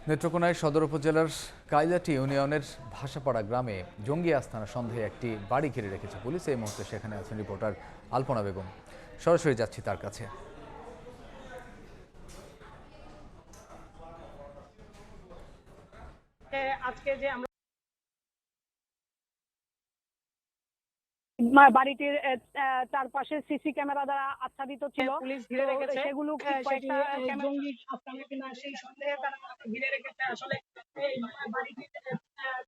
নেত্রকোনায় সদর উপজেলার কাইলাটি ইউনিয়নের ভাষাপাড়া গ্রামে জঙ্গি আস্তানা সন্দেহে একটি বাড়ি ঘিরে রেখেছে পুলিশ। এই মুহূর্তে সেখানে আছেন রিপোর্টার আলপনা বেগম। সরাসরি যাচ্ছি তার কাছে। আজকে যে আমরা বাড়িটির চারপাশে সিসি ক্যামেরা দ্বারা আচ্ছাদিত ছিল, পুলিশ ঘিরে রেখেছে সেগুলো সেটি কয়েকটা ক্যামেরা জঙ্গি আস্তানা কিনা সেই সন্দেহে তারা ঘিরে রেখেছে। আসলে এই বাড়িটির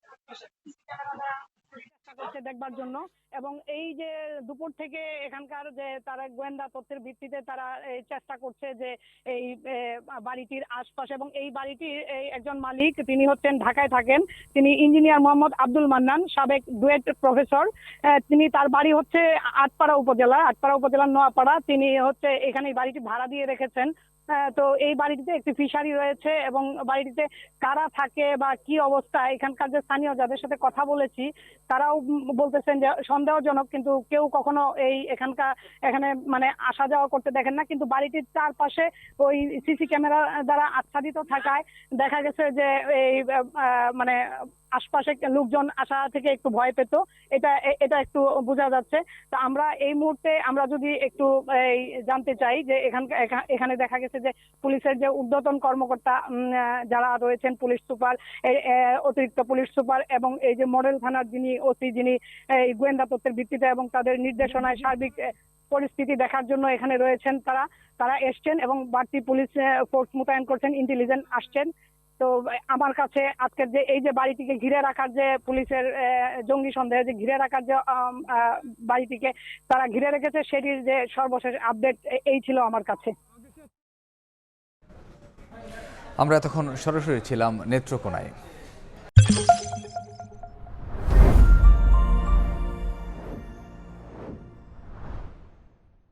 চারপাশে CC ক্যামেরা দ্বারা চেষ্টা করছে দেখবার জন্য। এবং এই যে দুপুর থেকে এখানকার যে তারা গোয়েন্দা তথ্যের ভিত্তিতে তারা এই চেষ্টা করছে যে এই বাড়িটির আশপাশে, এবং এই বাড়িটির একজন মালিক, তিনি হচ্ছেন ঢাকায় থাকেন, তিনি ইঞ্জিনিয়ার মোহাম্মদ আব্দুল মান্নান, সাবেক ডুয়েট প্রফেসর। তিনি, তার বাড়ি হচ্ছে আটপাড়া উপজেলার নোয়াপাড়া। তিনি হচ্ছে এখানে এই বাড়িটি ভাড়া দিয়ে রেখেছেন। তো এই বাড়িটিতে একটি ফিশারি রয়েছে, এবং বাড়িটিতে কারা থাকে বা কি অবস্থা, এখানকার যে স্থানীয় যাদের সাথে কথা বলেছি তারাও বলতেছেন যে সন্দেহজনক, কিন্তু কেউ কখনো এখানে মানে আসা যাওয়া করতে দেখেন না। কিন্তু বাড়িটির চারপাশে ওই সিসি ক্যামেরা দ্বারা আচ্ছাদিত থাকায় দেখা গেছে যে এই মানে আশপাশে লোকজন আসা থেকে একটু ভয় পেত, এটা এটা একটু বোঝা যাচ্ছে। তো আমরা এই মুহূর্তে আমরা যদি একটু জানতে চাই যে এখানে দেখা গেছে যে পুলিশের যে ঊর্ধ্বতন কর্মকর্তা যারা রয়েছেন, পুলিশ সুপার, অতিরিক্ত পুলিশ সুপার, এবং এই যে মডেল থানার যিনি ওসি, যিনি এই গোয়েন্দা তথ্যের ভিত্তিতে এবং তাদের নির্দেশনায় সার্বিক পরিস্থিতি দেখার জন্য এখানে রয়েছেন, তারা এসছেন এবং বাড়তি পুলিশ ফোর্স মোতায়েন করছেন, ইন্টেলিজেন্স আসছেন। তো আমার কাছে আজকের যে এই যে বাড়িটিকে ঘিরে রাখার যে পুলিশের জঙ্গি সন্দেহে যে ঘিরে রাখার যে বাড়িটিকে তারা ঘিরে রেখেছে, সেটির যে সর্বশেষ আপডেট এই ছিল আমার কাছে। আমরা এতক্ষণ সরাসরি ছিলাম নেত্রকোনায়।